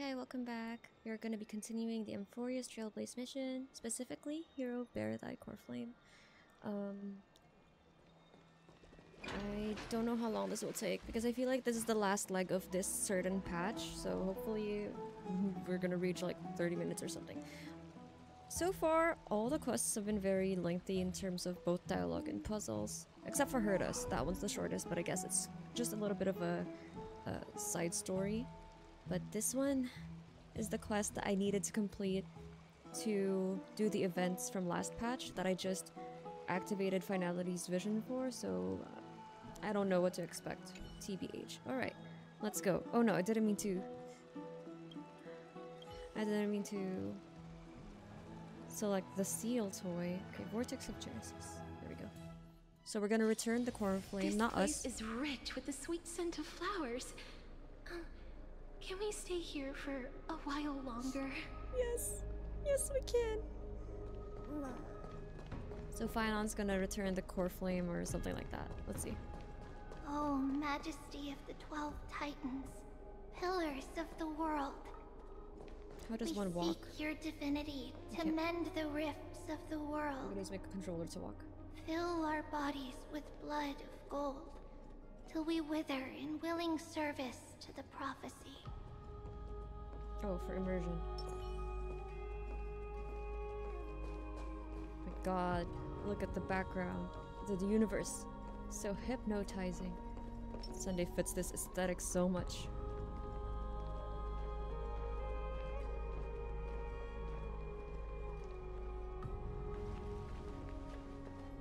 Hi, welcome back. We are going to be continuing the Amphoreus Trailblaze mission, specifically Hero Bear Thy Coreflame. I don't know how long this will take because I feel like this is the last leg of this certain patch, so hopefully we're gonna reach like 30 minutes or something. So far, all the quests have been very lengthy in terms of both dialogue and puzzles, except for Hurt Us. That one's the shortest, but I guess it's just a little bit of a side story. But this one is the quest that I needed to complete to do the events from last patch that I just activated Finality's vision for, so I don't know what to expect. TBH. Alright, let's go. Oh no, I didn't mean to select the seal toy. Okay, Vortex of Genesis. There we go. So we're gonna return the Coreflame, not us. This place is rich with the sweet scent of flowers. Can we stay here for a while longer? Yes. Yes, we can. So Phainon's gonna return the Coreflame or something like that. Let's see. Oh, Majesty of the 12 Titans, pillars of the world. How does one walk? We seek your divinity to mend the rifts of the world. I'm gonna make a controller to walk. Fill our bodies with blood of gold, till we wither in willing service to the prophecy. Oh, for immersion. My god, look at the background. The universe. So hypnotizing. Sunday fits this aesthetic so much.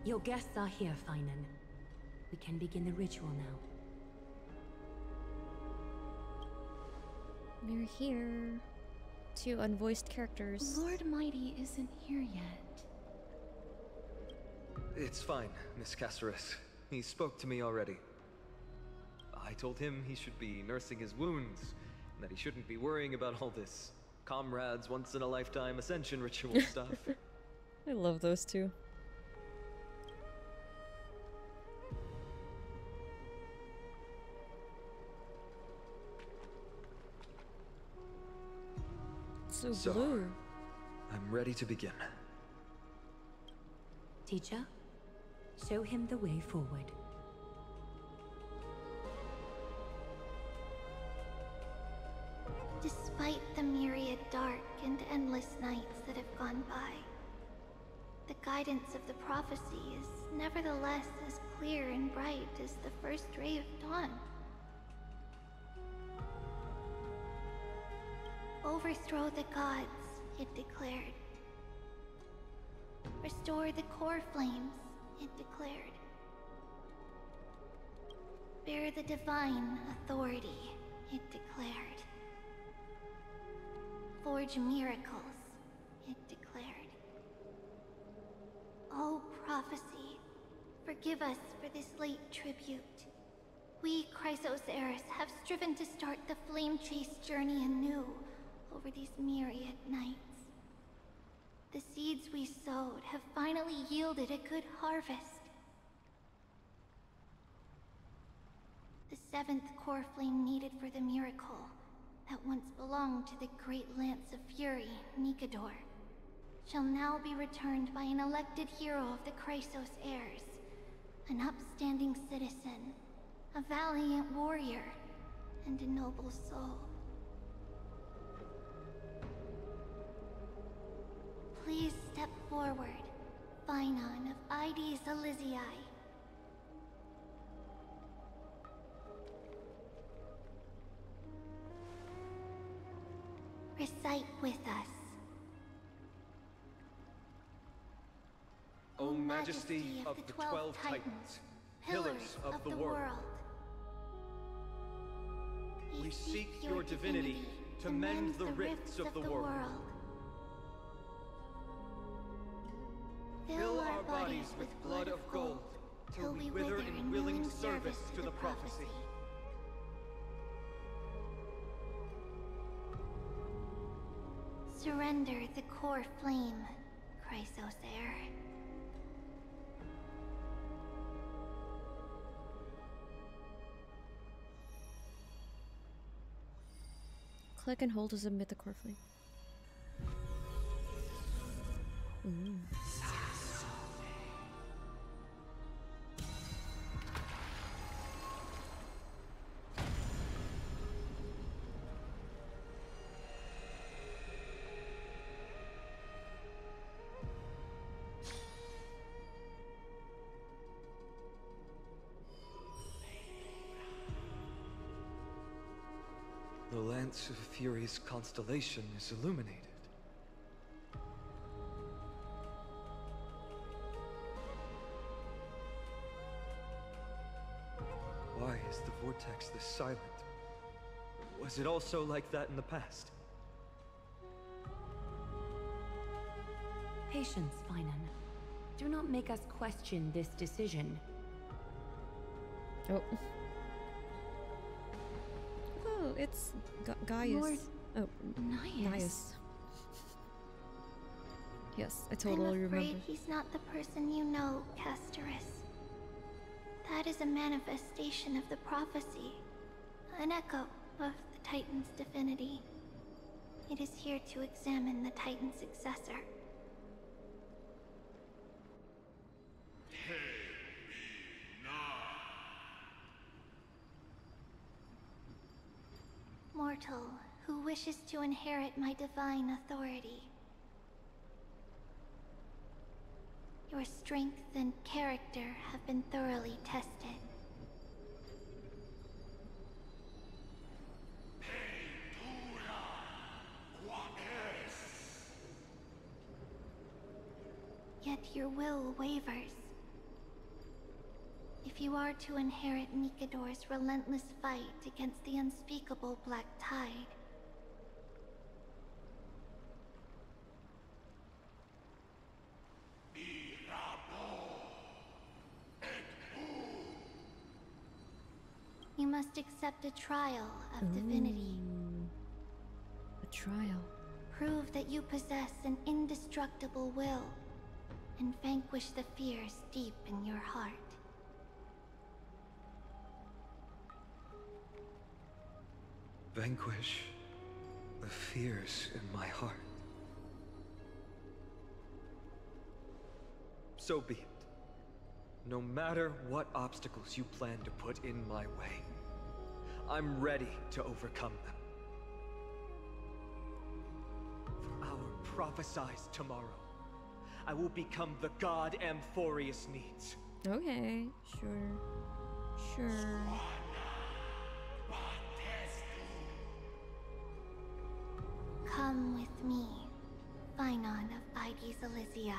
Your guests are here, Phainon. We can begin the ritual now. We're here. Two unvoiced characters. Lord Mighty isn't here yet. It's fine, Miss Castorice. He spoke to me already. I told him he should be nursing his wounds, and that he shouldn't be worrying about all this comrades once-in-a-lifetime ascension ritual stuff. I love those two. So blue. I'm ready to begin. Teacher, show him the way forward. Despite the myriad dark and endless nights that have gone by, the guidance of the prophecy is nevertheless as clear and bright as the first ray of dawn. Overthrow the gods, it declared. Restore the core flames, it declared. Bear the divine authority, it declared. Forge miracles, it declared. O prophecy, forgive us for this late tribute. We, Chrysos have striven to start the flame chase journey anew over these myriad nights. The seeds we sowed have finally yielded a good harvest. The 7th core flame needed for the miracle that once belonged to the great Lance of Fury, Nikador, shall now be returned by an elected hero of the Chrysos heirs, an upstanding citizen, a valiant warrior, and a noble soul. Please step forward, Phainon of Ides Elysiae. Recite with us. O Majesty of the 12 Titans, pillars of the world, we seek your divinity to mend the rifts of the world. Fill our bodies with blood of gold, till we wither in willing service to the prophecy. Surrender the core flame, Chrysos heir. Click and hold to submit the Coreflame. Ooh. The Lance of Fury's constellation is illuminated. Why is the vortex this silent? Was it also like that in the past? Patience, Phainon. Do not make us question this decision. Oh. Oh, it's Gaius. Lord Oh, Nias. Yes, I totally I'm afraid remember. he's not the person you know, Castorice. That is a manifestation of the prophecy, an echo of the Titan's divinity. It is here to examine the Titan's successor. Mortal, who wishes to inherit my divine authority. Your strength and character have been thoroughly tested. Yet your will wavers. If you are to inherit Nikador's relentless fight against the unspeakable Black Tide, you must accept a trial of divinity. A trial. Prove that you possess an indestructible will, and vanquish the fears deep in your heart. Vanquish the fears in my heart. So be it. No matter what obstacles you plan to put in my way, I'm ready to overcome them. For our prophesized tomorrow, I will become the god Amphoreus needs. Okay, sure. Sure. Come with me, Phainon of Ides Elysiae.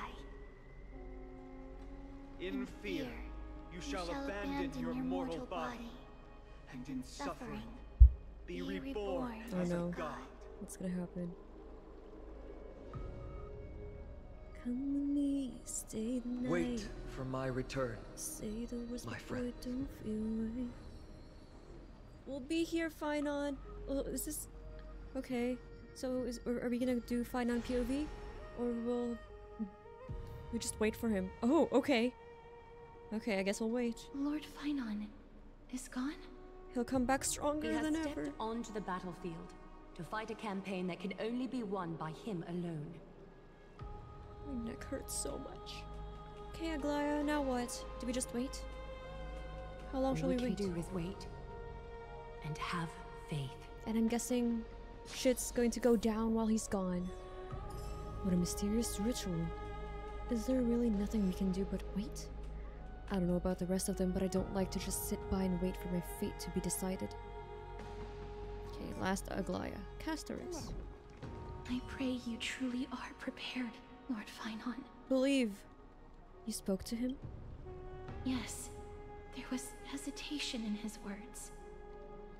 In fear, you shall abandon your mortal body, and in suffering, be reborn Oh as no. a god. What's gonna happen? Come with me, stay the night. Wait for my return. Say the words my before friend. it don't feel right. We'll be here, Phainon. Oh, is this okay? So, are we gonna do Phainon POV, or will we just wait for him? Oh, okay. Okay, I guess we'll wait. Lord Phainon is gone? He'll come back He stronger has than stepped ever. onto the battlefield to fight a campaign that can only be won by him alone. My neck hurts so much. Okay, Aglaea, now what? Do we just wait? How long shall we All we wait? can do is wait and have faith. And I'm guessing shit's going to go down while he's gone. What a mysterious ritual. Is there really nothing we can do but wait? I don't know about the rest of them, but I don't like to just sit by and wait for my fate to be decided. Okay, last Aglaea. Castorice. I pray you truly are prepared, Lord Phainon. Believe. You spoke to him? Yes, there was hesitation in his words.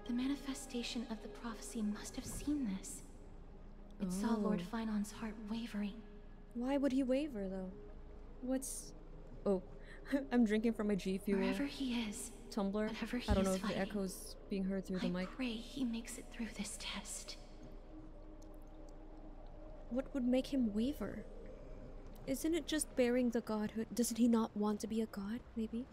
The manifestation of the prophecy must have seen this. It saw Lord Oh. Phainon's heart wavering. Why would he waver, though? What's... Oh, I'm drinking from my G Fuel Wherever he is, Tumblr. whatever he I don't know is if the fighting, echo's being heard through the I mic. pray he makes it through this test. What would make him waver? Isn't it just bearing the godhood? Doesn't he not want to be a god, maybe?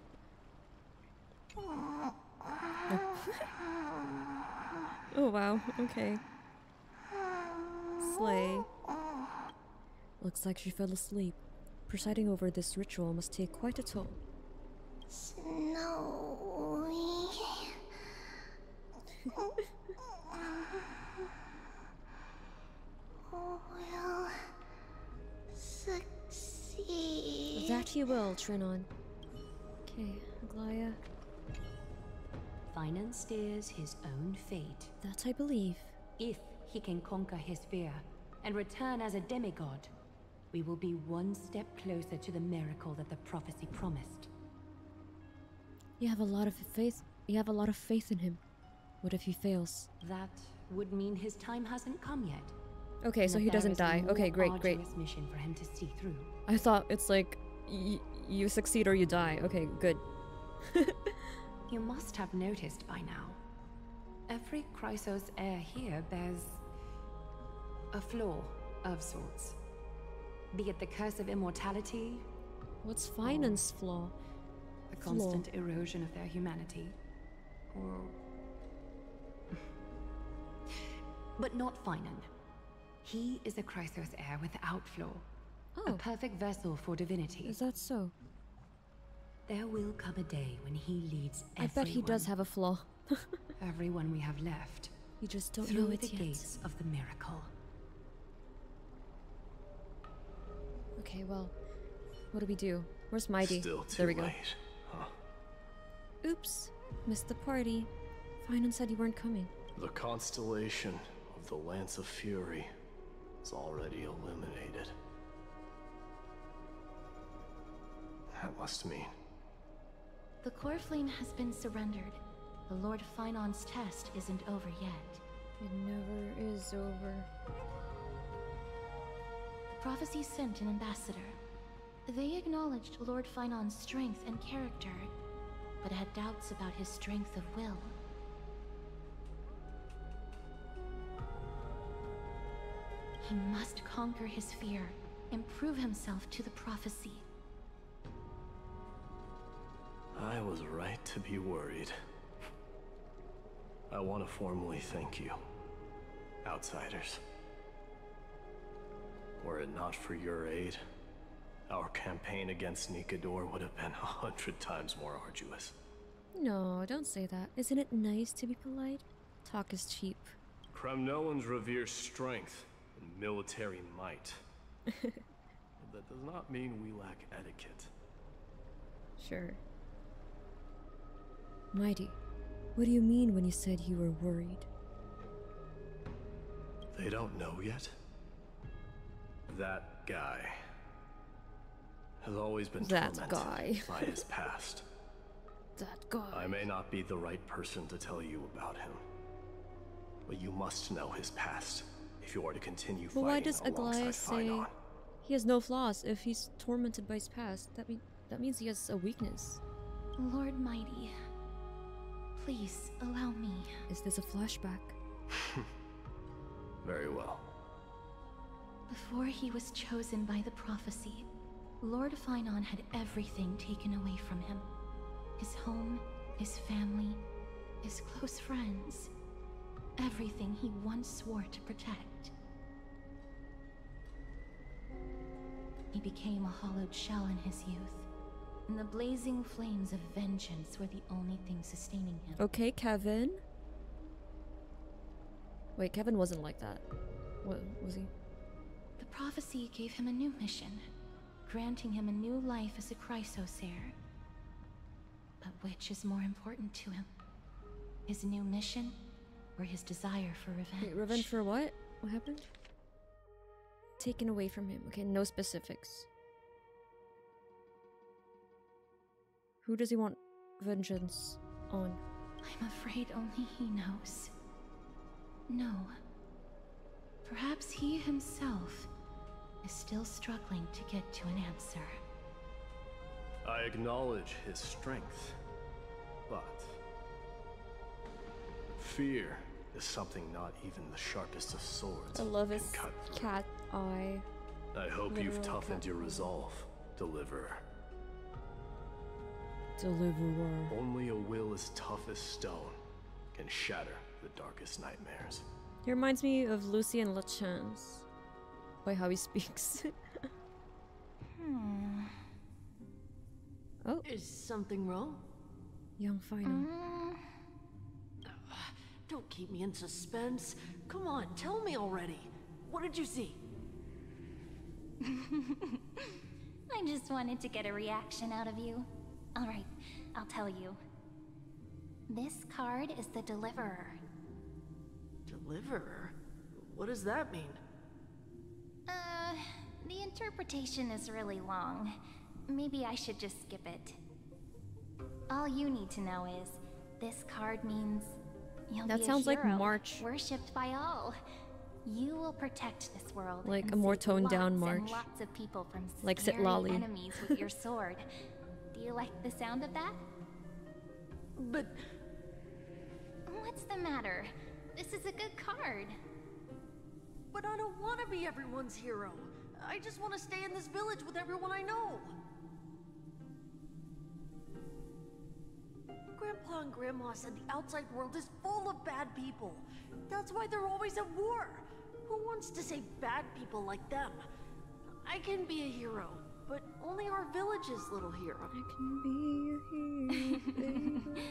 Oh, wow, okay. Clay. Looks like she fell asleep. Presiding over this ritual must take quite a toll. Snowy. will succeed. That you will, Trinon. Okay, Aglaea. Phainon steers his own fate. That I believe. If he can conquer his fear and return as a demigod, we will be one step closer to the miracle that the prophecy promised. You have a lot of faith. You have a lot of faith in him. What if he fails? That would mean his time hasn't come yet. Okay, so he doesn't die. Okay, great, great. Mission for him to see through. I thought it's like you succeed or you die. Okay, good. You must have noticed by now. Every Chrysos heir here bears a flaw of sorts. Be it the curse of immortality. What's Phainon's flaw? A constant erosion of their humanity. Or... But not Phainon. He is a Chrysos heir without flaw. Oh. A perfect vessel for divinity. Is that so? There will come a day when he leads everyone. I bet he does have a flaw. Everyone we have left. You just don't through know it the yet. Gates of the miracle. Okay, well, what do we do? Where's Mighty? Still too there we go. late, huh? Oops, missed the party. Phainon said you weren't coming. The constellation of the Lance of Fury is already illuminated. That must mean... The Coreflame has been surrendered. The Lord Phainon's test isn't over yet. It never is over. The prophecy sent an ambassador. They acknowledged Lord Phainon's strength and character, but had doubts about his strength of will. He must conquer his fear and prove himself to the prophecy. I was right to be worried. I want to formally thank you, outsiders. Were it not for your aid, our campaign against Nikador would have been 100 times more arduous. No, don't say that. Isn't it nice to be polite? Talk is cheap. Kremnoans revere strength and military might. But that does not mean we lack etiquette. Sure. Mighty, what do you mean when you said you were worried? They don't know yet. That guy has always been tormented by his past. That guy. I may not be the right person to tell you about him, but you must know his past if you are to continue fighting why does alongside Aglaea say Phainon. he has no flaws if he's tormented by his past? That means he has a weakness. Lord Mighty, please allow me. Is this a flashback? Very well. Before he was chosen by the prophecy, Lord Phainon had everything taken away from him. His home, his family, his close friends. Everything he once swore to protect. He became a hollowed shell in his youth, and the blazing flames of vengeance were the only thing sustaining him. Okay, Kevin. Wait, Kevin wasn't like that. What was he? The prophecy gave him a new mission, granting him a new life as a Chrysos heir. But which is more important to him? His new mission, or his desire for revenge? Wait, revenge for what? What happened? Taken away from him. Okay, no specifics. Who does he want vengeance on? I'm afraid only he knows. No. Perhaps he himself is still struggling to get to an answer. I acknowledge his strength, but fear is something not even the sharpest of swords I love can his cut through. cat eye. I hope Literal you've toughened cat your eye. resolve, Deliverer. Deliverer. Only a will as tough as stone can shatter the darkest nightmares. He reminds me of Lucy and LeChance. by how he speaks. Oh, Is something wrong? young Phainon. Don't keep me in suspense. Come on, tell me already. What did you see? I just wanted to get a reaction out of you. Alright, I'll tell you. This card is the Deliverer. Deliverer? What does that mean? The interpretation is really long. Maybe I should just skip it. All you need to know is, this card means you'll That be sounds a like hero, March. worshipped by all. You will protect this world. Like and a more save toned down lots and March. lots of people from Like scary Sitlali. enemies with your sword. Do you like the sound of that? But What's the matter? This is a good card. I don't want to be everyone's hero. I just want to stay in this village with everyone I know. Grandpa and Grandma said the outside world is full of bad people. That's why they're always at war. Who wants to save bad people like them? I can be a hero, but only our village's little hero. I can be a hero, baby.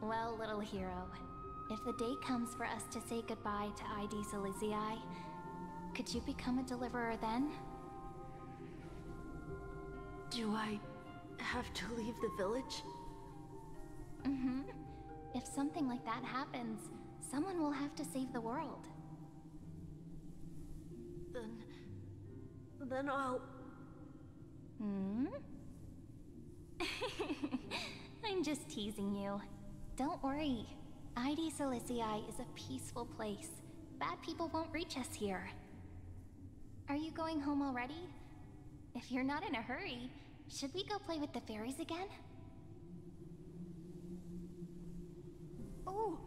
Well, little hero, if the day comes for us to say goodbye to ID Silizii, could you become a deliverer then? Do I have to leave the village? Mm-hmm. If something like that happens, someone will have to save the world. Then I'll... Hmm? I'm just teasing you. Don't worry. ID Silizii is a peaceful place. Bad people won't reach us here. Are you going home already? If you're not in a hurry, should we go play with the fairies again? Oh,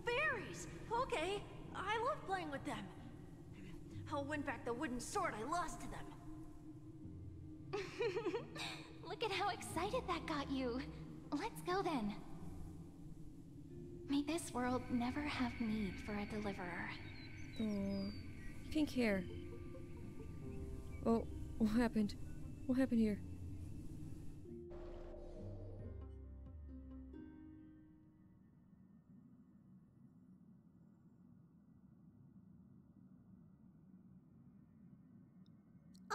fairies! Okay, I love playing with them. I'll win back the wooden sword I lost to them. Look at how excited that got you. Let's go then. May this world never have need for a deliverer. Oh, pink hair. Oh, what happened? What happened here?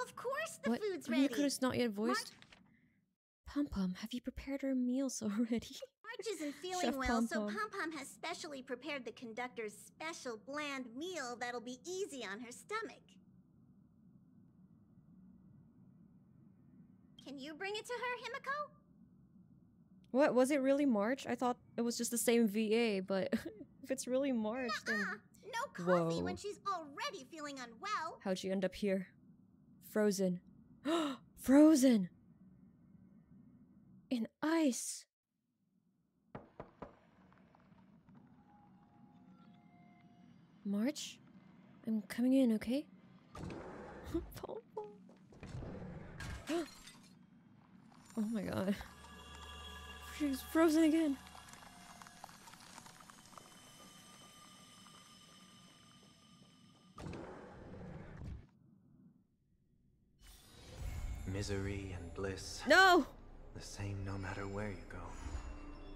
Of course the What? food's ready. Ryuko is not yet voiced? Pom-Pom, have you prepared our meals already? March isn't feeling Chef well, so Pom-Pom. Pom-Pom has specially prepared the conductor's special bland meal that'll be easy on her stomach. Can you bring it to her, Himiko? What, was it really March? I thought it was just the same VA, but if it's really March, then No coffee Whoa. when she's already feeling unwell. how'd she end up here? Frozen. Frozen! In ice! March? I'm coming in, okay? Pom-Pom. Oh my god. She's frozen again. Misery and bliss, No! the same no matter where you go.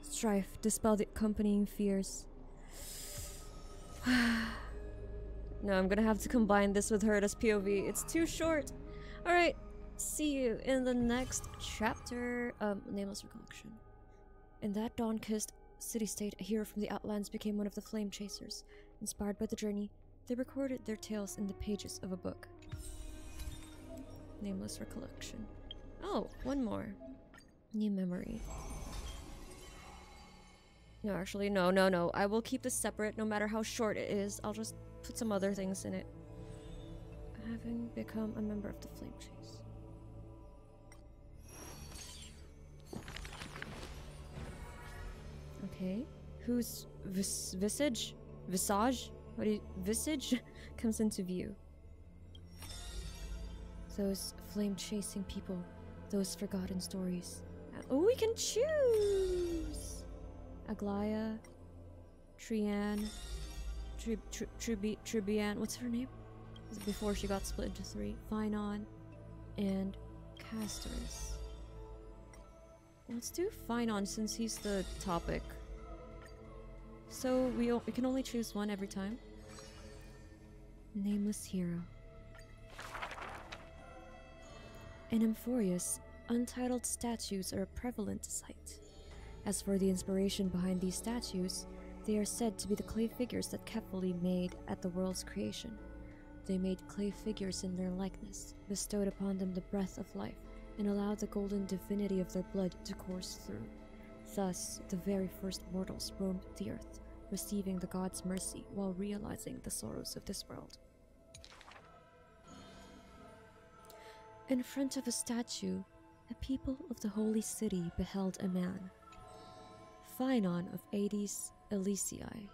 Strife, dispel the accompanying fears. No, I'm gonna have to combine this with Herta's POV. It's too short. Alright, see you in the next chapter. Nameless Recollection. In that dawn-kissed city-state, a hero from the Outlands became one of the Flame Chasers. Inspired by the journey, they recorded their tales in the pages of a book. Nameless Recollection. Oh, one more. New memory. No, actually, no. I will keep this separate no matter how short it is. I'll just put some other things in it. Having become a member of the Flame Chase. Okay. Whose visage? Visage? What do you... Visage? comes into view. Those flame-chasing people. Those forgotten stories. Oh, we can choose! Aglaea. Trian. Tribbie. What's her name? before she got split into 3. Phainon and Castorice. Let's do Phainon since he's the topic. So we can only choose one every time. Nameless hero. In Amphoreus, untitled statues are a prevalent sight. As for the inspiration behind these statues, they are said to be the clay figures that Kefali made at the world's creation. They made clay figures in their likeness, bestowed upon them the breath of life, and allowed the golden divinity of their blood to course through. Thus, the very first mortals roamed the earth, receiving the god's mercy while realizing the sorrows of this world. In front of a statue, the people of the holy city beheld a man, Phainon of Hades Elysiae.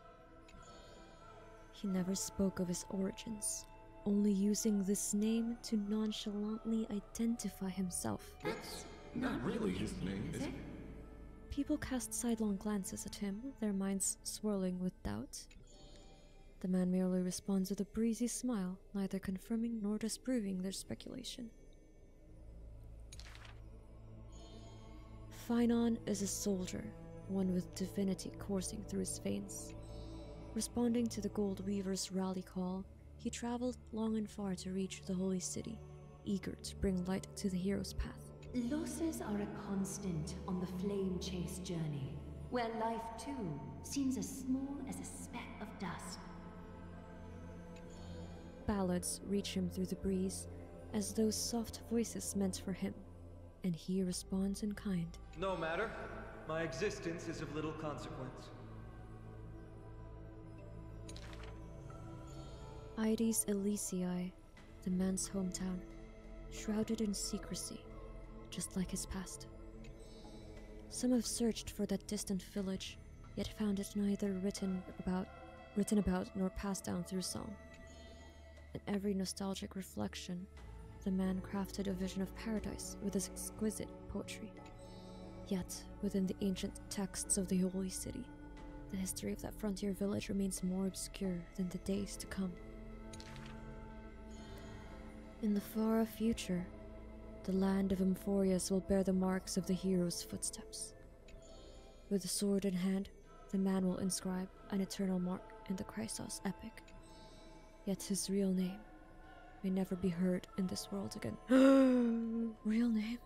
He never spoke of his origins, only using this name to nonchalantly identify himself. That's not really his name, is it? People cast sidelong glances at him, their minds swirling with doubt. The man merely responds with a breezy smile, neither confirming nor disproving their speculation. Phainon is a soldier, one with divinity coursing through his veins. Responding to the Gold Weaver's rally call, he traveled long and far to reach the holy city, eager to bring light to the hero's path. Losses are a constant on the flame chase journey, where life too seems as small as a speck of dust. Ballads reach him through the breeze, as those soft voices meant for him, and he responds in kind. No matter. My existence is of little consequence. Hades Elysiae, the man's hometown, shrouded in secrecy, just like his past. Some have searched for that distant village, yet found it neither written about nor passed down through song. In every nostalgic reflection, the man crafted a vision of paradise with his exquisite poetry. Yet, within the ancient texts of the holy city, the history of that frontier village remains more obscure than the days to come. In the far-off future, the land of Amphoreus will bear the marks of the hero's footsteps. With a sword in hand, the man will inscribe an eternal mark in the Chrysos epic. Yet his real name may never be heard in this world again. Real name?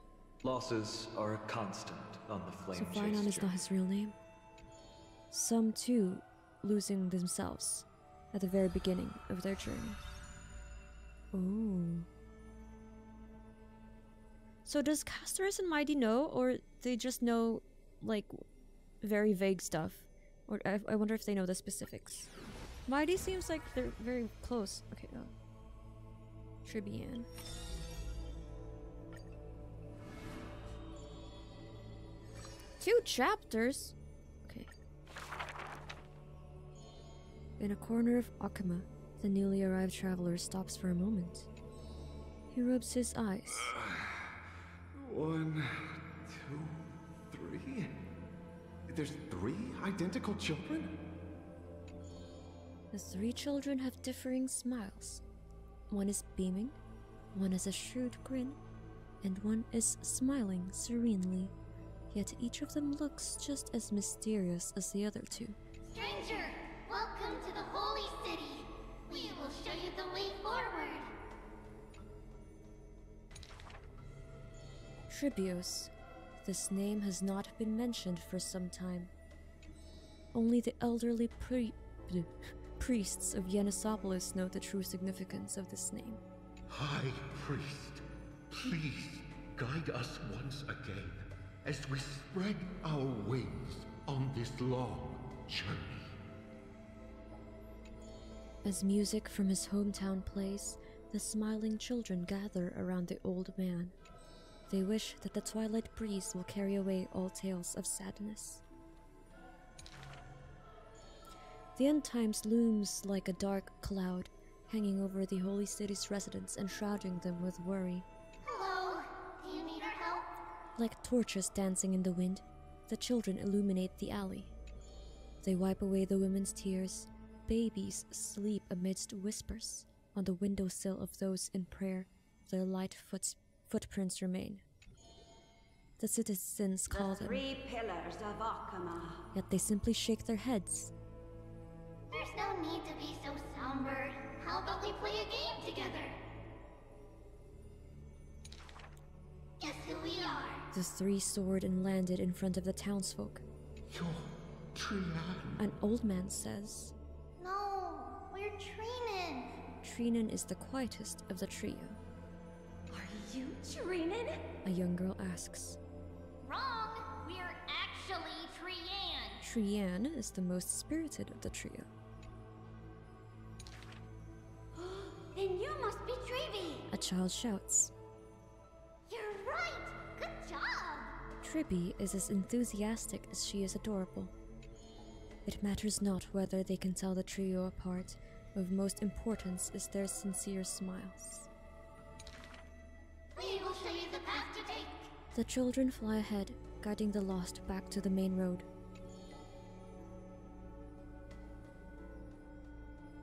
Losses are a constant on the flame So chase Phainon is not his real name. Some too losing themselves at the very beginning of their journey. Ooh. So does Castorice and Mighty know, or they just know, like, very vague stuff? Or I wonder if they know the specifics. Mighty seems like they're very close. Okay, no. Tribbie. 2 chapters? Okay. In a corner of Akama, the newly arrived traveler stops for a moment. He rubs his eyes. 1, 2, 3? There's 3 identical children? The 3 children have differing smiles. One is beaming, one has a shrewd grin, and one is smiling serenely. Yet each of them looks just as mysterious as the other 2. Stranger, welcome to the holy city. We will show you the way forward. Tribbios. This name has not been mentioned for some time. Only the elderly priests of Yenisopolis know the true significance of this name. High Priest, please guide us once again as we spread our wings on this long journey. As music from his hometown plays, the smiling children gather around the old man. They wish that the twilight breeze will carry away all tales of sadness. The end times looms like a dark cloud, hanging over the holy city's residents and shrouding them with worry. Hello, do you need our help? Like torches dancing in the wind, the children illuminate the alley. They wipe away the women's tears. Babies sleep amidst whispers. On the windowsill of those in prayer, their light footprints remain. The citizens call them, 3 pillars of Akama. yet they simply shake their heads. There's no need to be so somber. How about we play a game together? Guess who we are? The 3 soared and landed in front of the townsfolk. You're Trian. An old man says. No, we're Trinan. Trinan is the quietest of the trio. Are you Trinan? A young girl asks. Wrong! We're actually Trian. Trian is the most spirited of the trio. Then you must be Tribbie. A child shouts. You're right! Good job! Tribbie is as enthusiastic as she is adorable. It matters not whether they can tell the trio apart. Of most importance is their sincere smiles. We will show you the path to take. The children fly ahead, guiding the lost back to the main road.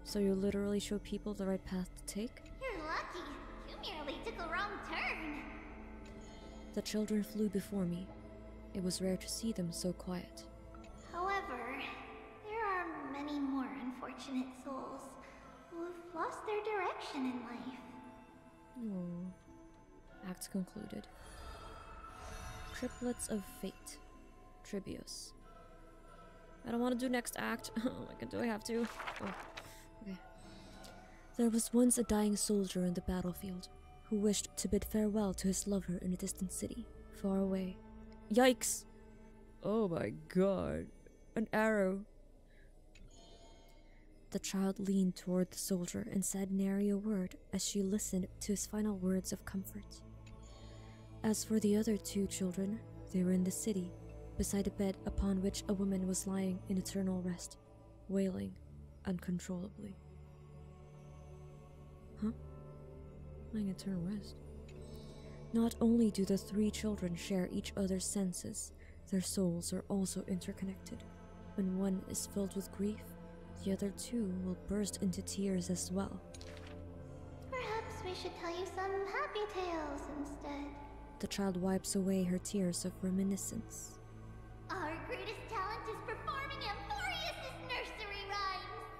So you literally show people the right path to take? You're lucky. You merely took a wrong turn. The children flew before me. It was rare to see them so quiet. However, there are many more unfortunate souls who have lost their direction in life. Oh. Act concluded. Triplets of Fate. Tribbios. I don't want to do next act. Like, do I have to? Oh. Okay. There was once a dying soldier in the battlefield who wished to bid farewell to his lover in a distant city, far away. Yikes! Oh my god. An arrow. The child leaned toward the soldier and said nary a word as she listened to his final words of comfort. As for the other 2 children, they were in the city, beside a bed upon which a woman was lying in eternal rest, wailing uncontrollably. Huh? Lying eternal rest? Not only do the 3 children share each other's senses, their souls are also interconnected. When one is filled with grief, the other 2 will burst into tears as well. Perhaps we should tell you some happy tales instead. The child wipes away her tears of reminiscence. Our greatest talent is performing Amphoreus' nursery rhymes.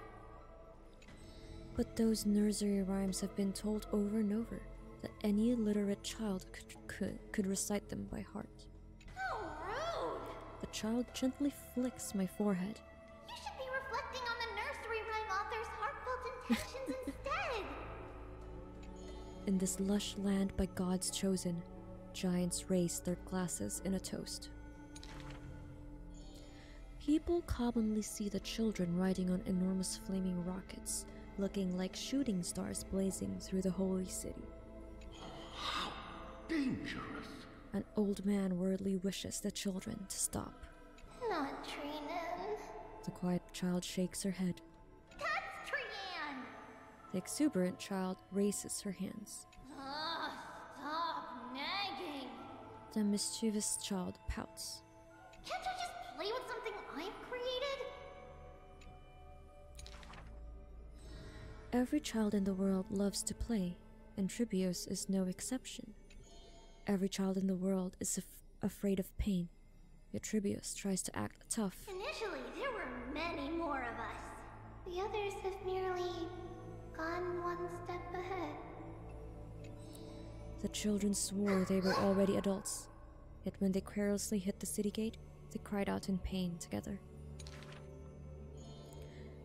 But those nursery rhymes have been told over and over that any literate child could recite them by heart. How rude! The child gently flicks my forehead. You should be reflecting on the nursery rhyme author's heartfelt intentions instead. In this lush land by gods chosen, giants raise their glasses in a toast. People commonly see the children riding on enormous flaming rockets, looking like shooting stars blazing through the holy city. How dangerous! An old man worriedly wishes the children to stop. Not Trinan. The quiet child shakes her head. That's Trian! The exuberant child raises her hands. Ugh, stop nagging. The mischievous child pouts. Can't you just play with something I've created? Every child in the world loves to play, and Tribbios is no exception. Every child in the world is afraid of pain, yet Tribbios tries to act tough. Initially, there were many more of us. The others have merely gone one step ahead. The children swore they were already adults, yet when they querulously hit the city gate, they cried out in pain together.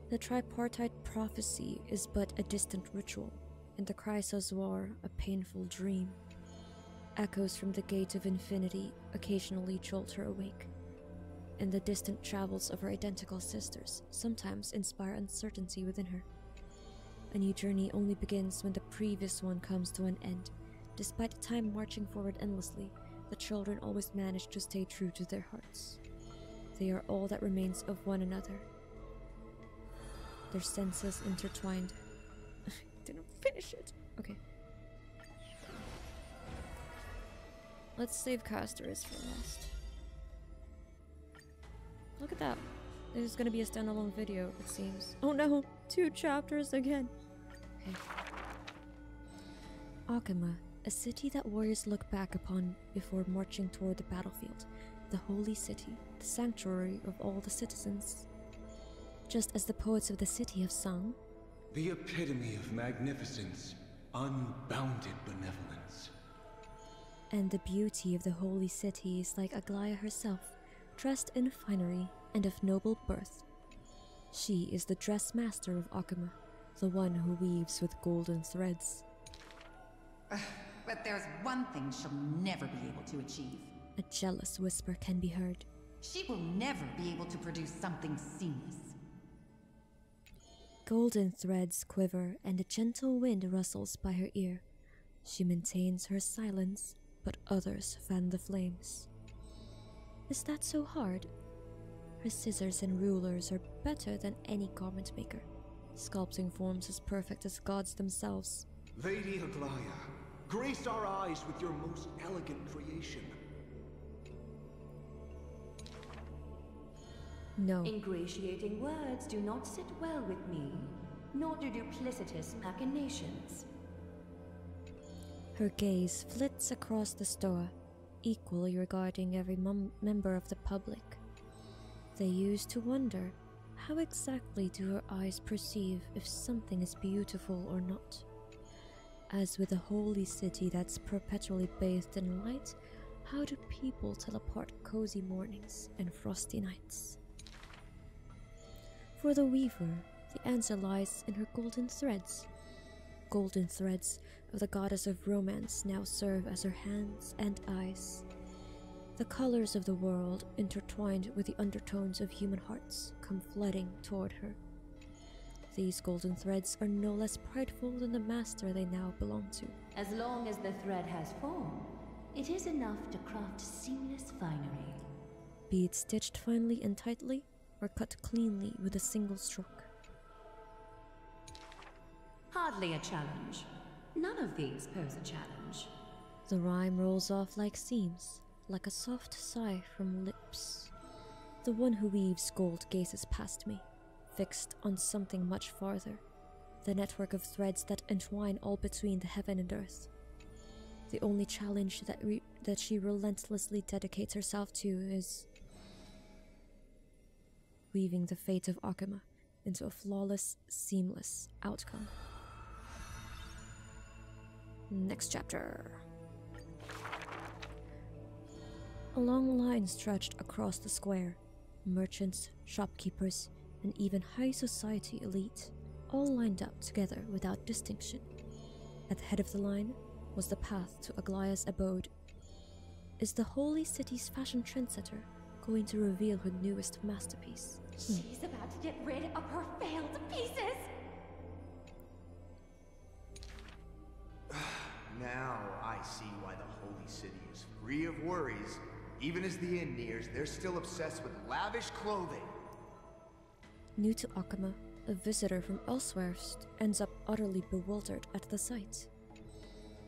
The tripartite prophecy is but a distant ritual, and the Chrysos War a painful dream. Echoes from the gate of infinity occasionally jolt her awake, and the distant travels of her identical sisters sometimes inspire uncertainty within her. A new journey only begins when the previous one comes to an end. Despite time marching forward endlessly, the children always manage to stay true to their hearts. They are all that remains of one another. Their senses intertwined. I didn't finish it. Okay. Let's save Castorice for last. Look at that. There's gonna be a standalone video, it seems. Oh no! 2 chapters again! Okay. Akama, a city that warriors look back upon before marching toward the battlefield. The holy city, the sanctuary of all the citizens. Just as the poets of the city have sung, the epitome of magnificence, unbounded benevolence. And the beauty of the holy city is like Aglaea herself, dressed in finery and of noble birth. She is the dress master of Akama, the one who weaves with golden threads. But there's one thing she'll never be able to achieve. A jealous whisper can be heard. She will never be able to produce something seamless. Golden threads quiver and a gentle wind rustles by her ear. She maintains her silence, but others fan the flames. Is that so hard? Her scissors and rulers are better than any garment maker, sculpting forms as perfect as gods themselves. Lady Aglaea, grace our eyes with your most elegant creation. No. Ingratiating words do not sit well with me, nor do duplicitous machinations. Her gaze flits across the store, equally regarding every member of the public. They used to wonder, how exactly do her eyes perceive if something is beautiful or not? As with a holy city that's perpetually bathed in light, how do people tell apart cozy mornings and frosty nights? For the weaver, the answer lies in her golden threads. Golden threads of the goddess of romance now serve as her hands and eyes. The colors of the world, intertwined with the undertones of human hearts, come flooding toward her. These golden threads are no less prideful than the master they now belong to. As long as the thread has form, it is enough to craft seamless finery. Be it stitched finely and tightly, or cut cleanly with a single stroke. Hardly a challenge. None of these pose a challenge. The rhyme rolls off like seams, like a soft sigh from lips. The one who weaves gold gazes past me, fixed on something much farther, the network of threads that entwine all between the heaven and earth. The only challenge that she relentlessly dedicates herself to is weaving the fate of Akama into a flawless, seamless outcome. Next chapter. A long line stretched across the square. Merchants, shopkeepers, and even high society elite, all lined up together without distinction. At the head of the line was the path to Aglaea's abode. Is the holy city's fashion trendsetter going to reveal her newest masterpiece? She's about to get rid of her failed pieces! Now I see why the holy city is free of worries. Even as the inn nears, they're still obsessed with lavish clothing. New to Akama, a visitor from elsewhere ends up utterly bewildered at the sight.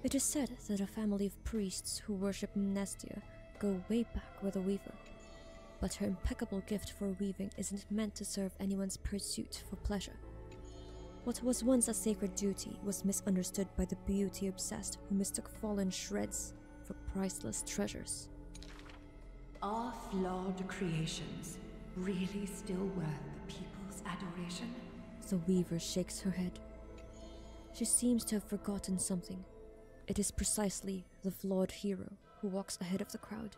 It is said that a family of priests who worship Mnestia go way back with a weaver. But her impeccable gift for weaving isn't meant to serve anyone's pursuit for pleasure. What was once a sacred duty was misunderstood by the beauty-obsessed who mistook fallen shreds for priceless treasures. Are flawed creations really still worth the people's adoration? The weaver shakes her head. She seems to have forgotten something. It is precisely the flawed hero who walks ahead of the crowd,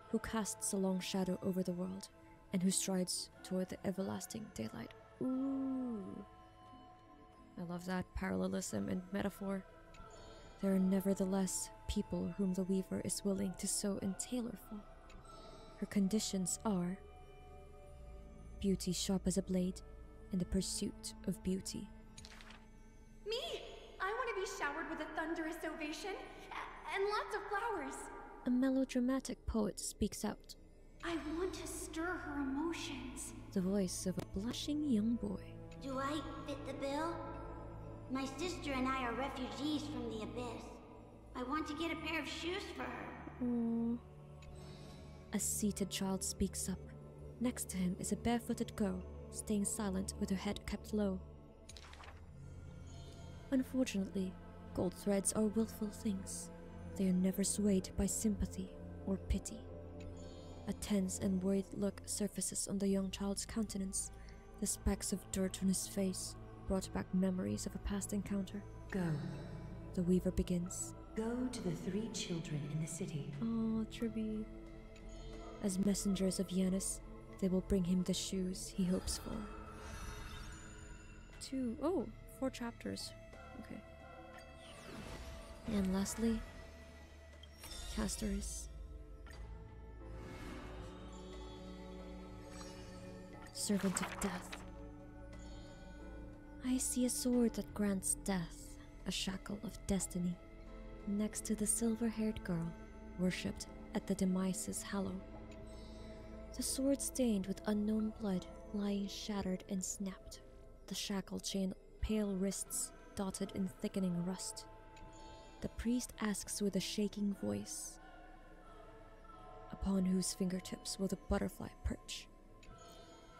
who casts a long shadow over the world, and who strides toward the everlasting daylight. Ooh. I love that parallelism and metaphor. There are nevertheless people whom the weaver is willing to sew and tailor for. Her conditions are beauty sharp as a blade and the pursuit of beauty. Me! I want to be showered with a thunderous ovation and lots of flowers. A melodramatic poet speaks out. I want to stir her emotions. The voice of a blushing young boy. Do I fit the bill? My sister and I are refugees from the abyss. I want to get a pair of shoes for her. Aww. A seated child speaks up. Next to him is a barefooted girl, staying silent with her head kept low. Unfortunately, Gold threads are willful things. They are never swayed by sympathy or pity. A tense and worried look surfaces on the young child's countenance. The specks of dirt on his face brought back memories of a past encounter. Go. The weaver begins. Go to the 3 children in the city. Oh, Tribbie. As messengers of Yanis, they will bring him the shoes he hopes for. 4 chapters. Okay. And lastly, Castorice. Servant of death. I see a sword that grants death, a shackle of destiny, next to the silver-haired girl worshipped at the Demise's hallow. The sword stained with unknown blood, lying shattered and snapped, the shackle chain pale wrists dotted in thickening rust. The priest asks with a shaking voice, upon whose fingertips will the butterfly perch.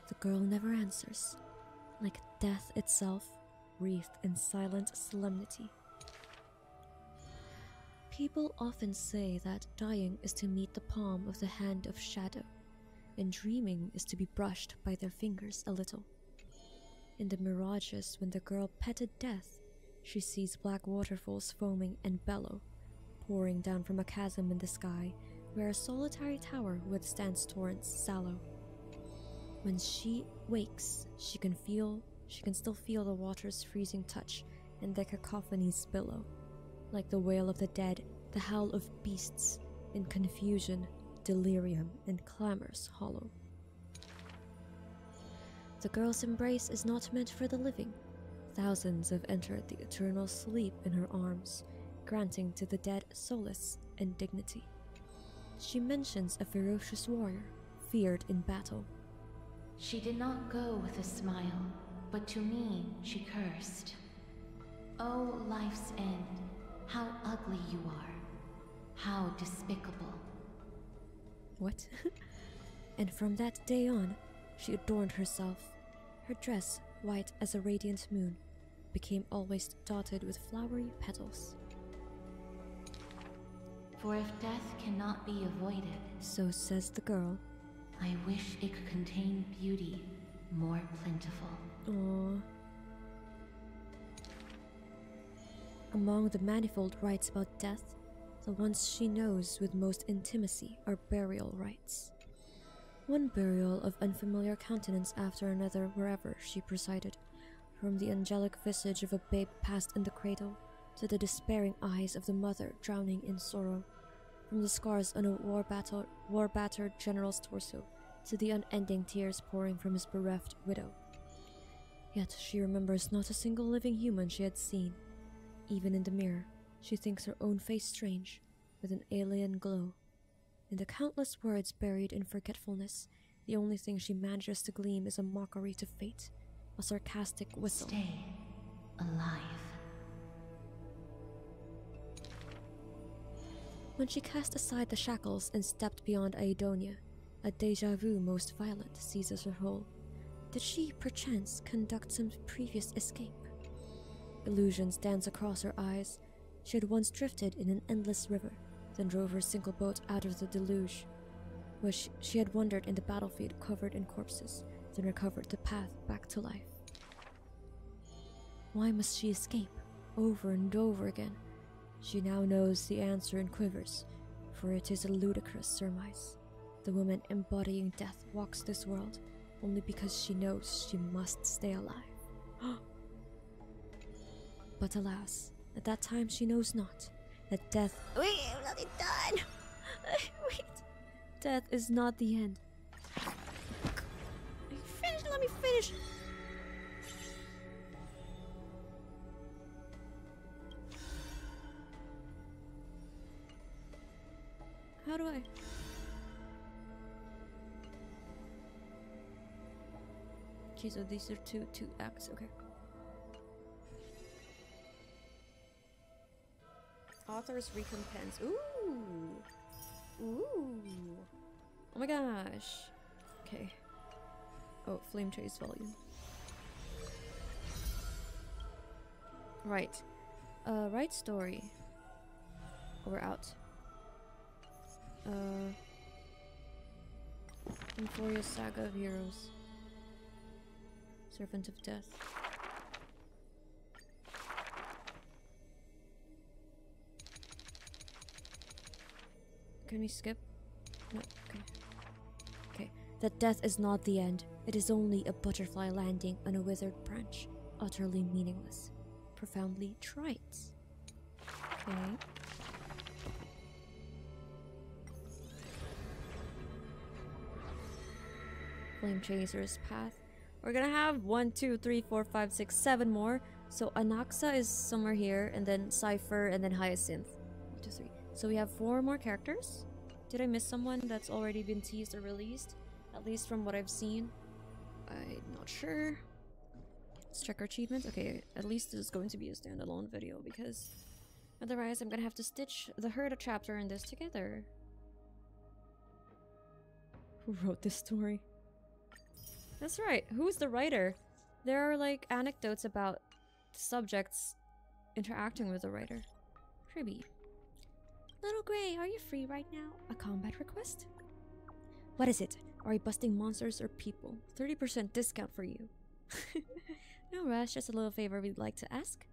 The girl never answers, like death itself, wreathed in silent solemnity. People often say that dying is to meet the palm of the hand of shadow, and dreaming is to be brushed by their fingers a little. In the mirages, when the girl petted death, she sees black waterfalls foaming and bellow, pouring down from a chasm in the sky where a solitary tower withstands torrents sallow. When she wakes, she can still feel the water's freezing touch and the cacophonies billow, like the wail of the dead, the howl of beasts, in confusion, delirium, and clamors hollow. The girl's embrace is not meant for the living. Thousands have entered the eternal sleep in her arms, granting to the dead solace and dignity. She mentions a ferocious warrior, feared in battle. She did not go with a smile, but to me she cursed. Oh, life's end, how ugly you are, how despicable. What? And from that day on, she adorned herself. Her dress, white as a radiant moon, became always dotted with flowery petals. For if death cannot be avoided, so says the girl, I wish it could contain beauty more plentiful. Aww. Among the manifold rites about death, the ones she knows with most intimacy are burial rites. One burial of unfamiliar countenance after another wherever she presided, from the angelic visage of a babe passed in the cradle, to the despairing eyes of the mother drowning in sorrow, from the scars on a war-battered general's torso, to the unending tears pouring from his bereft widow. Yet she remembers not a single living human she had seen. Even in the mirror, she thinks her own face strange, with an alien glow. In the countless words buried in forgetfulness, the only thing she manages to glean is a mockery to fate, a sarcastic whistle. Stay alive. When she cast aside the shackles and stepped beyond Aidonia, a déjà vu most violent seizes her whole. Did she, perchance, conduct some previous escape? Illusions dance across her eyes. She had once drifted in an endless river, then drove her single boat out of the deluge, where she had wandered in the battlefield covered in corpses, then recovered the path back to life. Why must she escape, over and over again? She now knows the answer and quivers, for it is a ludicrous surmise. The woman embodying death walks this world only because she knows she must stay alive. But alas, at that time she knows not that death— Wait, I'm not done! Wait. Death is not the end. Let me finish! How do I? Okay, so these are two acts, okay. Author's recompense. Ooh! Ooh! Oh my gosh! Okay. Oh, Flame Chase volume. Right. Right story. We're out. Amphoreus Saga of Heroes. Servant of Death. Can we skip? No, okay. Okay. That death is not the end. It is only a butterfly landing on a withered branch. Utterly meaningless. Profoundly trite. Okay. Flame Chaser's Path. We're gonna have 1, 2, 3, 4, 5, 6, 7 more. So Anaxa is somewhere here, and then Cypher, and then Hyacinth. 1, 2, 3. So we have 4 more characters. Did I miss someone that's already been teased or released? At least from what I've seen. I'm not sure. Let's check our achievements. Okay, at least this is going to be a standalone video because otherwise I'm gonna have to stitch the Herda chapter in this together. Who wrote this story? That's right. Who's the writer? There are like anecdotes about subjects interacting with the writer. Tribbie. Little Grey, are you free right now? A combat request? What is it? Are you busting monsters or people? 30% discount for you. No rush, just a little favor we'd like to ask.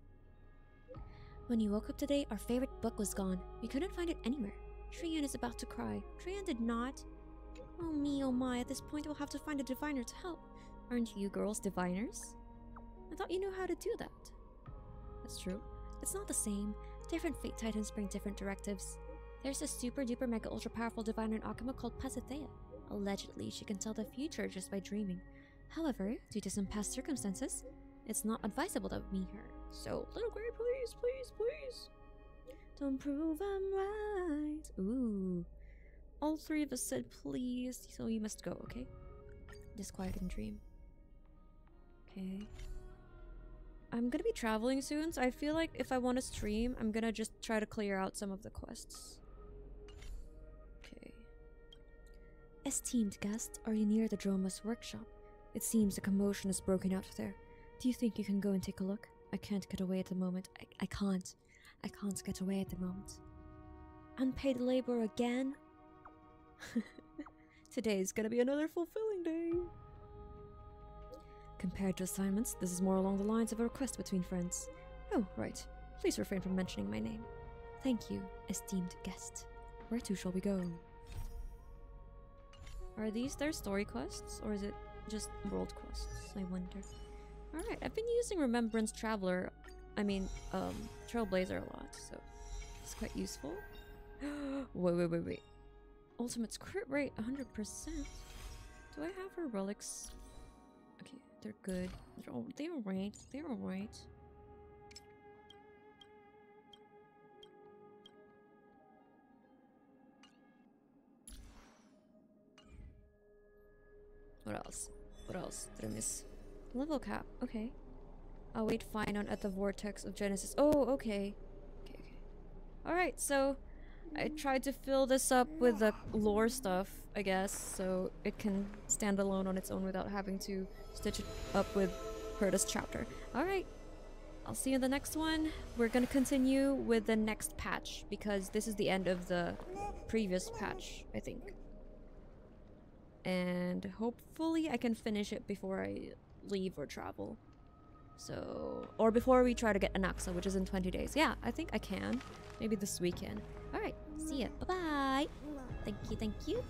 When you woke up today, our favorite book was gone. We couldn't find it anywhere. Trian is about to cry. Trian did not. Oh me, oh my, at this point we'll have to find a diviner to help. Aren't you girls diviners? I thought you knew how to do that. That's true. It's not the same. Different fate titans bring different directives. There's a super duper mega ultra powerful diviner in Akuma called Pasithea. Allegedly, she can tell the future just by dreaming. However, due to some past circumstances, it's not advisable that we meet her. So, Little Grey, please, please, please. Don't prove I'm right. Ooh. All 3 of us said please, so you must go, okay? Disquieting dream. Okay. I'm gonna be traveling soon, so I feel like if I want to stream, I'm gonna just try to clear out some of the quests. Okay. Esteemed guest, are you near the Droma's workshop? It seems a commotion has broken out there. Do you think you can go and take a look? I can't get away at the moment. I can't. I can't get away at the moment. Unpaid labor again? Today's gonna be another fulfilling day. Compared to assignments, this is more along the lines of a request between friends. Oh, right. Please refrain from mentioning my name. Thank you, esteemed guest. Where to shall we go? Are these their story quests, or is it just world quests? I wonder. Alright, I've been using Remembrance Traveler, Trailblazer a lot, so it's quite useful. Wait. Ultimate's crit rate, 100%. Do I have her relics? Okay, they're good. They're alright. They're alright. What else? What else did I miss? Level cap. Okay. I'll wait Phainon at the Vortex of Genesis. Oh, okay. Okay. Alright, so I tried to fill this up with the lore stuff, I guess, so it can stand alone on its own without having to stitch it up with Herda's chapter. Alright. I'll see you in the next one. We're gonna continue with the next patch, because this is the end of the previous patch, I think. And hopefully I can finish it before I leave or travel. So, or before we try to get Anaxa, which is in 20 days. Yeah, I think I can. Maybe this weekend. Alright, see ya. Bye-bye. Thank you, thank you.